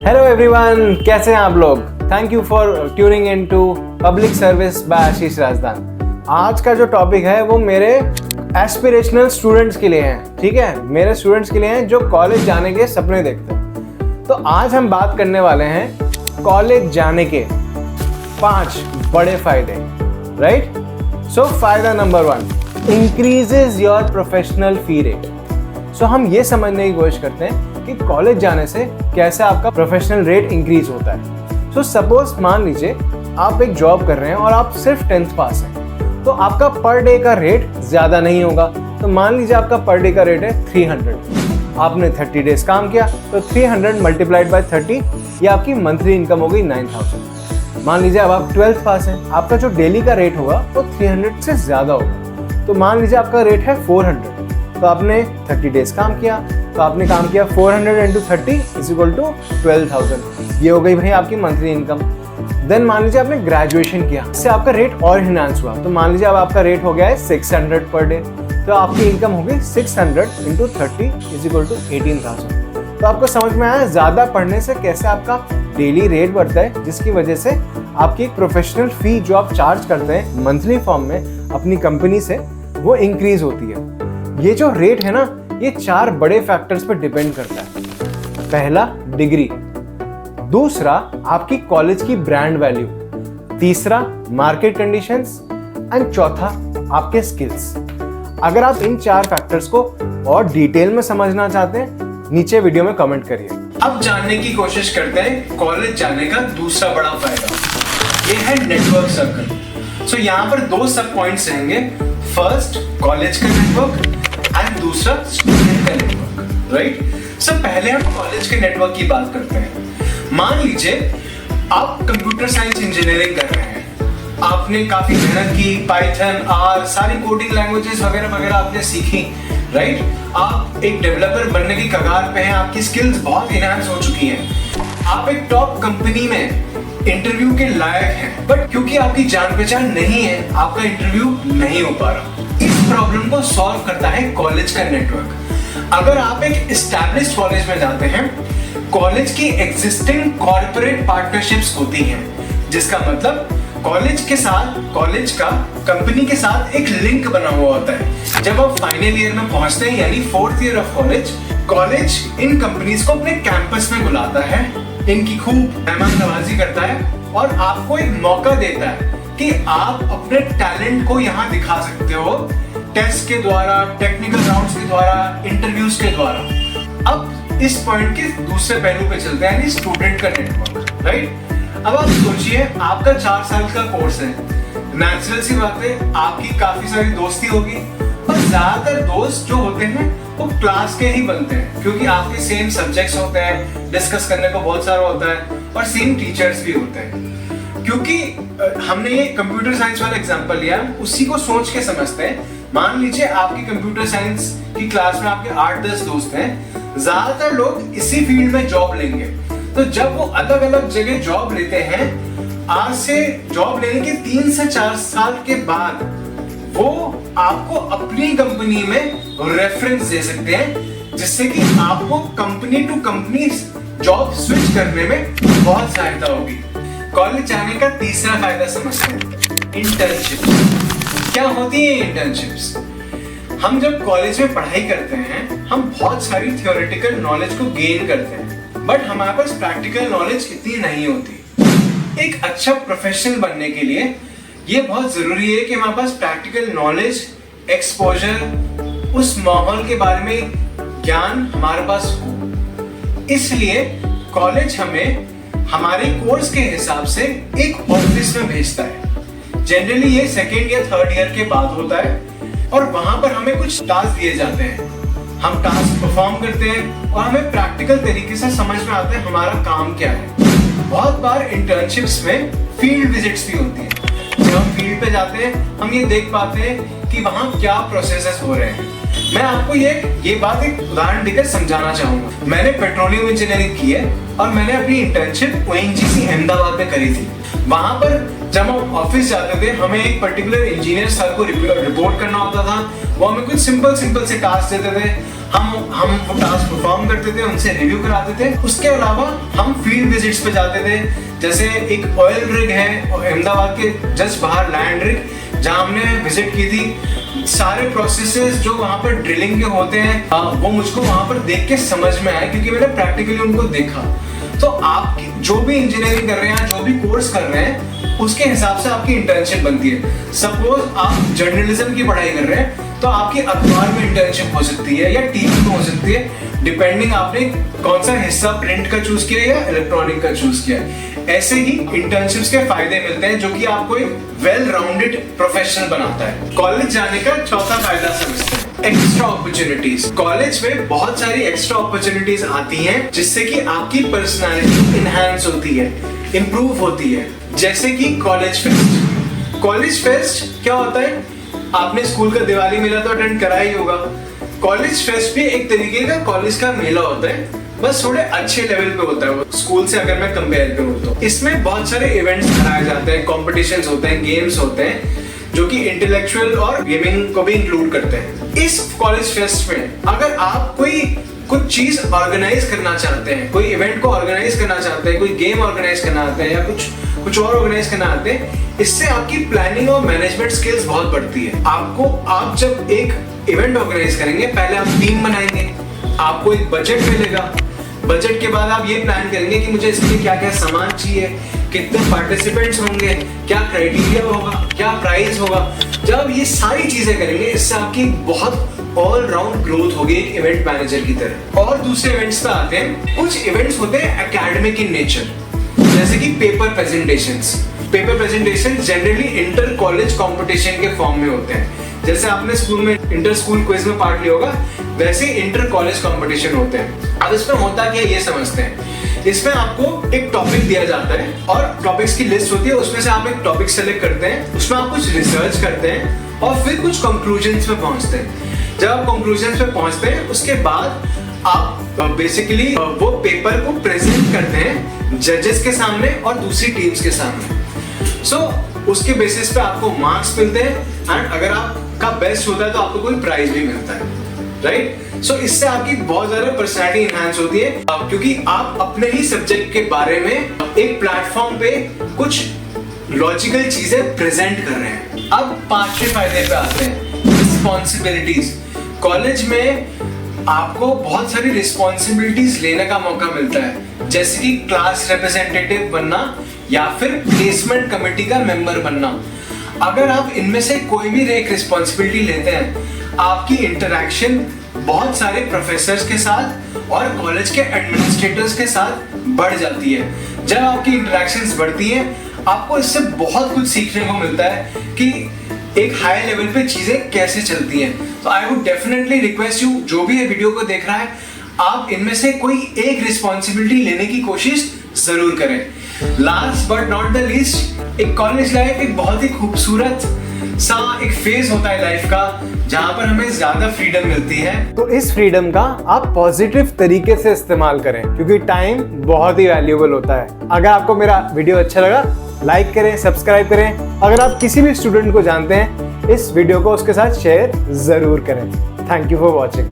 Hello everyone, कैसे हैं आप लोग। Thank you for tuning in to public service by Ashish Rajdan. आज का जो टॉपिक है वो मेरे एस्पिरेशनल स्टूडेंट्स के लिए है। ठीक है, मेरे स्टूडेंट्स के लिए हैं जो कॉलेज जाने के सपने देखते हैं। तो आज हम बात करने वाले हैं कॉलेज जाने के 5 बड़े फायदे। राइट, सो फायदा number 1, increases your professional fee rate. So हम ये समझने की कोशिश करते हैं कि कॉलेज जाने से कैसे आपका प्रोफेशनल रेट इंक्रीज होता है। सो सपोज मान लीजिए आप एक जॉब कर रहे हैं और आप सिर्फ 10th पास हैं, तो आपका पर डे का रेट ज़्यादा नहीं होगा। तो मान लीजिए आपका पर डे का रेट है 300। आपने 30 डेज काम किया तो 300 मल्टीप्लाइड बाय 30, ये आपकी मंथली इनकम हो गई 9000। मान लीजिए अब आप 12th पास हैं, आपका जो डेली का रेट होगा वो 300 से ज़्यादा होगा। तो मान लीजिए आपका रेट है 400, तो आपने 30 डेज काम किया, तो आपने काम किया 400 इंटू 30 इज इक्वल टू 12,000। ये हो गई भाई आपकी मंथली इनकम। देन मान लीजिए आपने ग्रेजुएशन किया, इससे आपका रेट और इनहांस हुआ। तो मान लीजिए अब आपका रेट हो गया है 600 पर डे, तो आपकी इनकम होगी 600 इंटू 30 इज इक्वल टू 18,000। तो आपको समझ में आया ज़्यादा पढ़ने से कैसे आपका डेली रेट बढ़ता है, जिसकी वजह से आपकी एक प्रोफेशनल फी जो आप चार्ज करते हैं मंथली फॉर्म में अपनी कंपनी से, वो इंक्रीज होती है। ये जो रेट है ना, ये 4 बड़े फैक्टर्स पर डिपेंड करता है। पहला, डिग्री। दूसरा, आपकी कॉलेज की ब्रांड वैल्यू। तीसरा, मार्केट कंडीशंस। एंड चौथा, आपके स्किल्स। अगर आप इन 4 फैक्टर्स को और डिटेल में समझना चाहते हैं, नीचे वीडियो में कमेंट करिए। अब जानने की कोशिश करते हैं कॉलेज जाने का दूसरा बड़ा फायदा, ये है नेटवर्क सर्कल। सो यहाँ पर 2 सब पॉइंट्स रहेंगे। फर्स्ट, कॉलेज का नेटवर्क एंड दूसरा स्टूडेंट का नेटवर्क। राइट, सो पहले हम कॉलेज के नेटवर्क की बात करते हैं। मान लीजिए आप कंप्यूटर साइंस इंजीनियरिंग कर रहे हैं, आपने काफी मेहनत की, पाइथन, आर, सारी कोडिंग लैंग्वेजेस वगैरह वगैरह आपने सीखी। राइट, आप एक डेवलपर बनने की कगार पे हैं, आपकी स्किल्स बहुत इनहांस हो चुकी हैं, आप एक टॉप कंपनी में इंटरव्यू के लायक हैं, बट क्योंकि आपकी जान पहचान नहीं है, आपका इंटरव्यू नहीं हो पा रहा। इस प्रॉब्लम को सॉल्व करता है कॉलेज का नेटवर्क। अगर आप एक एस्टैब्लिश्ड कॉलेज में जाते हैं, कॉलेज की एग्जिस्टिंग कॉर्पोरेट पार्टनरशिप्स होती हैं, जिसका मतलब कॉलेज के साथ, कॉलेज का कंपनी के साथ एक लिंक बना हुआ होता है। जब आप फाइनल ईयर में पहुंचते हैं, यानी 4th year of college, college in companies को अपने कैंपस में बुलाता है, इनकी खूब मेहमान नवाजी करता है और आपको एक मौका देता है कि आप अपने टैलेंट को यहाँ दिखा सकते हो, टेस्ट के द्वारा, टेक्निकल राउंड्स के द्वारा, इंटरव्यूज के द्वारा। अब इस पॉइंट के दूसरे पहलू पे चलते हैं, यानी स्टूडेंट का नेटवर्क। राइट, अब आप सोचिए आपका 4 साल का कोर्स है, नेचुरल सी बात है आपकी काफी सारी दोस्ती होगी, और ज्यादातर दोस्त जो होते हैं वो क्लास के ही बनते हैं, क्योंकि आपके सेम सब्जेक्ट्स होते हैं, डिस्कस करने को बहुत सारा होता है, और सेम टीचर्स भी होते हैं। क्योंकि हमने ये कंप्यूटर साइंस वाला एग्जांपल लिया, उसी को सोच के समझते हैं। मान लीजिए आपकी कंप्यूटर साइंस की क्लास में आपके 8-10 दोस्त हैं, ज्यादातर लोग इसी फील्ड में जॉब लेंगे। तो जब वो अलग अलग जगह जॉब लेते हैं, आज से जॉब लेने के 3 से 4 साल के बाद वो आपको अपनी कंपनी में रेफरेंस दे सकते हैं, जिससे कि आपको company to company job switch करने में बहुत सहायता होगी। कॉलेज जाने का तीसरा फायदा समझते हैं, इंटर्नशिप। क्या होती है इंटर्नशिप्स? हम जब कॉलेज में पढ़ाई करते हैं, हम बहुत सारी थियोरेटिकल नॉलेज को गेन करते हैं, बट हमारे पास प्रैक्टिकल नॉलेज इतनी नहीं होती। एक अच्छा प्रोफेशनल बनने के लिए ये बहुत जरूरी है कि हमारे पास प्रैक्टिकल नॉलेज, एक्सपोजर, उस माहौल के बारे में ज्ञान हमारे पास हो। इसलिए कॉलेज हमें हमारे कोर्स के हिसाब से एक ऑफिस में भेजता है। जनरली ये 2nd या 3rd ईयर के बाद होता है, और वहां पर हमें कुछ टास्क दिए जाते हैं। हम टास्क परफॉर्म करते हैं और हमें प्रैक्टिकल तरीके से समझ में आता है हमारा काम क्या है। बहुत बार इंटर्नशिप्स में फील्ड विजिट्स भी होती हैं। जब हम फील्ड पे जाते हैं, हम ये देख पाते हैं कि वहाँ क्या प्रोसेसेस हो रहे हैं। मैं आपको ये बात एक उदाहरण देकर समझाना चाहूंगा। मैंने पेट्रोलियम इंजीनियरिंग की है और मैंने अपनी इंटर्नशिप ONGC अहमदाबाद में करी थी। वहां पर जब हम ऑफिस जाते थे हमें एक पर्टिकुलर इंजीनियर सर को रिपोर्ट करना होता था। वो हमें कुछ सिंपल से टास्क देते थे, हम वो टास्क परफॉर्म करते थे, उनसे रिव्यू कराते थे। उसके अलावा हम फील्ड विजिट्स पे जाते थे। जैसे एक ऑयल रिग है अहमदाबाद के जस्ट बाहर, लैंड रिग, जहाँ हमने विजिट की थी। सारे प्रोसेसेस जो वहाँ पर ड्रिलिंग के होते हैं वो मुझको वहाँ पर देख के समझ में आया, क्योंकि मैंने प्रैक्टिकली उनको देखा। तो आप जो भी इंजीनियरिंग कर रहे हैं, जो भी कोर्स कर रहे हैं, उसके हिसाब से आपकी इंटर्नशिप बनती है। सपोज आप जर्नलिज्म की पढ़ाई कर रहे हैं तो आपकी अखबार में इंटर्नशिप हो सकती है या टीवी में हो सकती है, डिपेंडिंग आपने कौन सा हिस्सा प्रिंट का चूज किया या इलेक्ट्रॉनिक का चूज किया है। ऐसे ही इंटर्नशिप्स के फायदे मिलते हैं, जो कि आपको एक वेल राउंडेड प्रोफेशनल बनाता है। कॉलेज जाने का चौथा फायदा समझते हैं, एक्स्ट्रा अपॉर्चुनिटीज। कॉलेज में बहुत सारी एक्स्ट्रा अपॉर्चुनिटीज आती हैं, जिससे कि आपकी पर्सनालिटी इनहैंस होती है, इंप्रूव होती है। जैसे कि कॉलेज फेस्ट। कॉलेज फेस्ट क्या होता है? आपने स्कूल का दिवाली मेला तो अटेंड करा ही होगा। कॉलेज फेस्ट भी एक तरीके का कॉलेज का मेला होता है, बस थोड़े अच्छे लेवल पे होता है वो स्कूल से अगर मैं कंपेयर करूँ तो। इसमें बहुत सारे इवेंट्स कराए जाते हैं, कॉम्पिटिशन्स होते हैं, गेम्स होते हैं, जो कि इंटेलेक्चुअल और गेमिंग को भी इंक्लूड करते हैं। इस कॉलेज फेस्ट में अगर आप कोई कुछ चीज ऑर्गेनाइज करना चाहते हैं, कोई इवेंट को ऑर्गेनाइज करना चाहते हैं, कोई गेम ऑर्गेनाइज करना चाहते हैं या कुछ और ऑर्गेनाइज करना चाहते हैं, इससे आपकी प्लानिंग और मैनेजमेंट स्किल्स बहुत बढ़ती है। आप जब एक इवेंट ऑर्गेनाइज करेंगे, पहले आप टीम बनाएंगे, आपको एक बजट मिलेगा। बजट के बाद आप ये प्लान करेंगे कि मुझे इसके लिए क्या क्या सामान चाहिए, कितने पार्टिसिपेंट्स होंगे, क्या क्राइटेरिया होगा, क्या प्राइस होगा। जब ये सारी चीजें करेंगे, इससे आपकी बहुत ऑल राउंड ग्रोथ होगी एक इवेंट मैनेजर की तरह। और दूसरे इवेंट्स पे आते हैं। कुछ इवेंट्स होते हैं एकेडमिक इन नेचर, जैसे कि paper presentations. Paper presentation generally inter college competition के फॉर्म में होते हैं। जैसे आपने स्कूल में इंटर स्कूल क्विज में पार्ट लिया होगा, वैसे इंटर कॉलेज कंपटीशन होते हैं। अब इसमें होता क्या ये समझते हैं। इसमें आपको एक टॉपिक दिया जाता है और टॉपिक्स की लिस्ट होती है, उसमें से आप एक टॉपिक सेलेक्ट करते हैं, उसमें आप कुछ रिसर्च करते हैं और फिर कुछ कंक्लूजन्स पे पहुंचते हैं। जब आप कंक्लूजन्स पे पहुंचते हैं, उसके बाद आप बेसिकली वो पेपर को प्रेजेंट करते हैं जजेस के सामने और दूसरी टीम्स के सामने। उसके बेसिस पे आपको मार्क्स मिलते हैं एंड अगर आपका बेस्ट होता है तो आपको कोई प्राइज भी मिलता है, राइट। इससे आपकी बहुत ज्यादा पर्सनैलिटी इनहैंस होती है, क्योंकि आप अपने ही सब्जेक्ट के बारे में एक प्लेटफॉर्म पे कुछ लॉजिकल चीजें प्रेजेंट कर रहे हैं। अब पांचवें फायदे पे आते हैं, रिस्पॉन्सिबिलिटीज। कॉलेज में आपको बहुत सारी रिस्पॉन्सिबिलिटीज लेने का मौका मिलता है, जैसे कि क्लास रिप्रेजेंटेटिव बनना या फिर प्लेसमेंट कमेटी का मेंबर बनना। अगर आप इनमें से कोई भी एक रिस्पॉन्सिबिलिटी लेते हैं, आपकी इंटरेक्शन बहुत सारे प्रोफेसर्स के साथ और कॉलेज के एडमिनिस्ट्रेटर्स के साथ बढ़ जाती है। जब आपकी इंटरेक्शंस बढ़ती हैं, आपको इससे बहुत कुछ सीखने को मिलता है कि एक हाई लेवल पे चीजें कैसे चलती हैं। तो I would definitely request you, जो भी ये वीडियो को देख रहा है, आप इनमें से कोई एक रिस्पॉन्सिबिलिटी लेने की कोशिश जरूर करें। Last but not the least, एक कॉलेज लाइफ एक बहुत ही खूबसूरत सा एक फेज होता है लाइफ का, जहां पर हमें ज्यादा फ्रीडम मिलती है। तो इस फ्रीडम का आप पॉजिटिव तरीके से इस्तेमाल करें, क्योंकि टाइम बहुत ही वैल्यूएबल होता है। अगर आपको मेरा वीडियो अच्छा लगा, लाइक करें, सब्सक्राइब करें। अगर आप किसी भी स्टूडेंट को जानते हैं, इस वीडियो को उसके साथ शेयर जरूर करें। Thank you for watching.